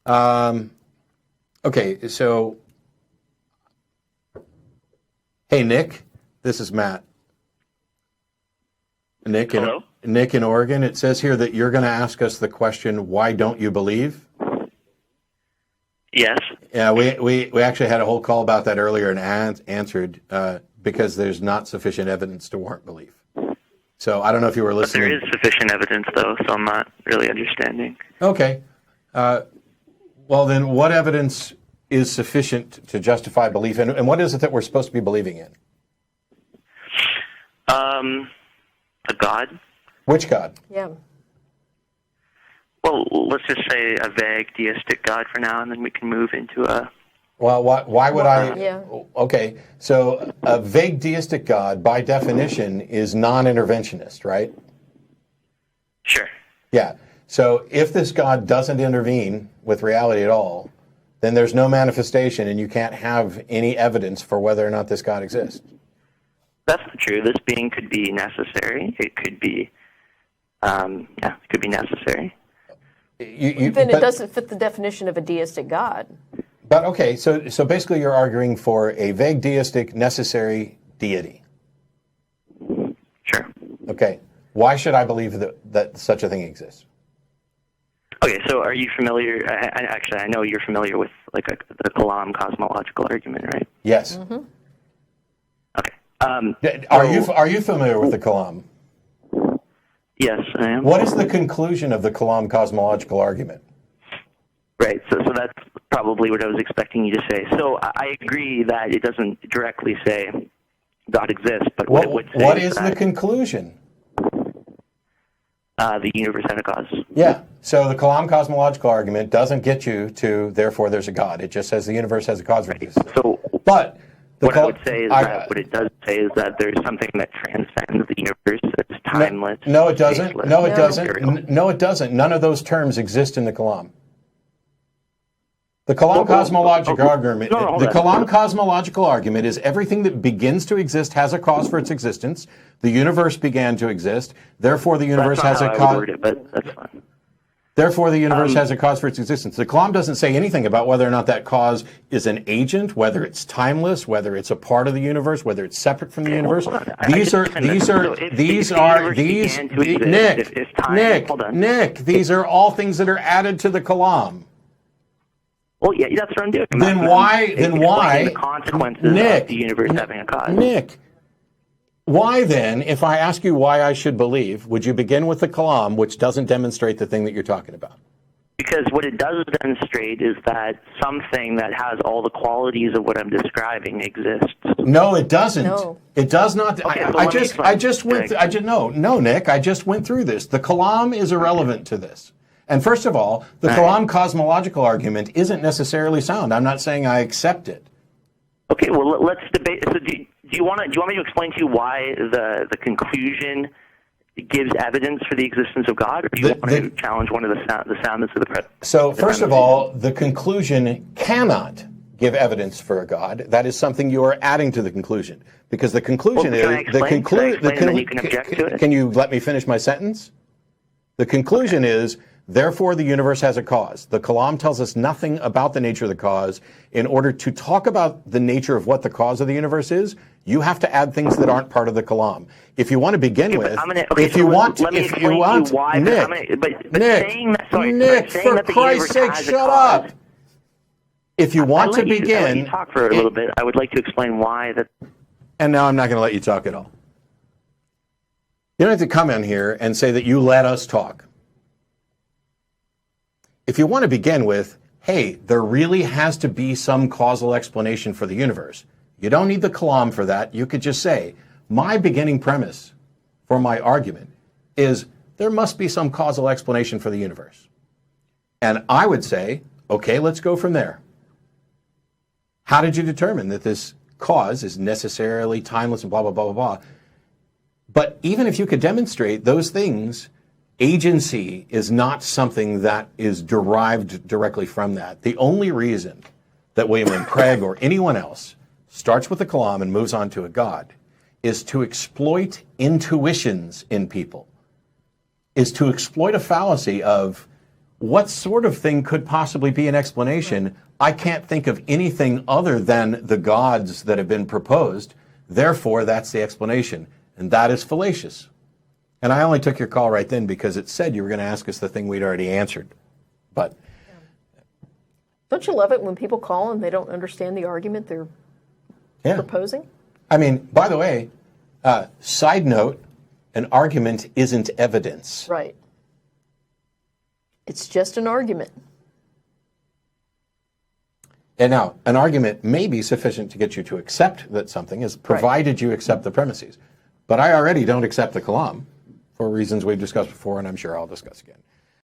Okay, so, hey, Nick, this is Matt. Nick in Oregon. It says here that you're going to ask us the question, why don't you believe? Yes. Yeah, we actually had a whole call about that earlier and answered because there's not sufficient evidence to warrant belief. So I don't know if you were listening. But there is sufficient evidence, though, so I'm not really understanding. Okay. Well, then what evidence is sufficient to justify belief? And what is it that we're supposed to be believing in? A God. Which God? Yeah. Well, let's just say a vague deistic God for now, and then we can move into a... Well, why would I... Yeah. Okay, so a vague deistic God, by definition, is non-interventionist, right? Sure. Yeah. So if this God doesn't intervene with reality at all, then there's no manifestation, and you can't have any evidence for whether or not this God exists. That's true. This being could be necessary. It could be... it could be necessary. Then it doesn't fit the definition of a deistic God. But okay, so basically you're arguing for a vague deistic necessary deity. Sure. Okay. Why should I believe that such a thing exists? Okay, so are you familiar? Actually, I know you're familiar with the Kalam Cosmological argument, right? Yes. Mm-hmm. Okay. Are you familiar with the Kalam? Yes, I am. What is the conclusion of the Kalam Cosmological argument? Right, so that's probably what I was expecting you to say. So I agree that it doesn't directly say God exists, but what it would say what is the conclusion? The universe had a cause. Yeah, so the Kalam Cosmological argument doesn't get you to, therefore there's a God. It just says the universe has a cause for this. So but what I would say is that what it does say is that there's something that transcends the universe that's timeless. No, it doesn't. No, it doesn't. No, it doesn't. None of those terms exist in the Kalam. The Kalam Cosmological argument. The Kalam Cosmological argument is everything that begins to exist has a cause for its existence. The universe began to exist. Therefore, the universe has a cause. But that's fine. Therefore, the universe has a cause for its existence. The Kalam doesn't say anything about whether or not that cause is an agent, whether it's timeless, whether it's a part of the universe, whether it's separate from the universe. Nick, these are all things that are added to the Kalam. Well, yeah, that's what I'm doing. Then why? The consequences of the universe having a cause. Nick, why then, if I ask you why I should believe, would you begin with the Kalam, which doesn't demonstrate the thing that you're talking about? Because what it does demonstrate is that something that has all the qualities of what I'm describing exists. No, it doesn't. No. It does not. Okay, Nick, I just went through this. The Kalam is irrelevant to this. And first of all, the Kalam cosmological argument isn't necessarily sound. I'm not saying I accept it. Okay, well, let's debate. So do you want me to explain to you why the conclusion gives evidence for the existence of God, or do you want to challenge one of the soundness of the present? So first of all, the conclusion cannot give evidence for a God. That is something you are adding to the conclusion, because the conclusion is the conclusion. Can you let me finish my sentence? The conclusion is, therefore, the universe has a cause. The Kalam tells us nothing about the nature of the cause. In order to talk about the nature of what the cause of the universe is, you have to add things that aren't part of the Kalam. If you want to begin with, Nick, for Christ's sake, shut up. If you want to begin, I'll let you talk for a little bit. I would like to explain why that. And now I'm not going to let you talk at all. You don't have to come in here and say that you let us talk. If you want to begin with, hey, there really has to be some causal explanation for the universe. You don't need the Kalam for that. You could just say, my beginning premise for my argument is there must be some causal explanation for the universe. And I would say, okay, let's go from there. How did you determine that this cause is necessarily timeless and blah, blah, blah, blah, blah? But even if you could demonstrate those things, agency is not something that is derived directly from that. The only reason that William and Craig or anyone else starts with the Kalam and moves on to a God is to exploit intuitions in people, is to exploit a fallacy of, what sort of thing could possibly be an explanation? I can't think of anything other than the gods that have been proposed. Therefore, that's the explanation. And that is fallacious. And I only took your call right then because it said you were going to ask us the thing we'd already answered. But don't you love it when people call and they don't understand the argument they're proposing? I mean, by the way, side note, an argument isn't evidence. Right. It's just an argument. And now, an argument may be sufficient to get you to accept that something is, provided you accept the premises. But I already don't accept the Kalam for reasons we've discussed before, and I'm sure I'll discuss again.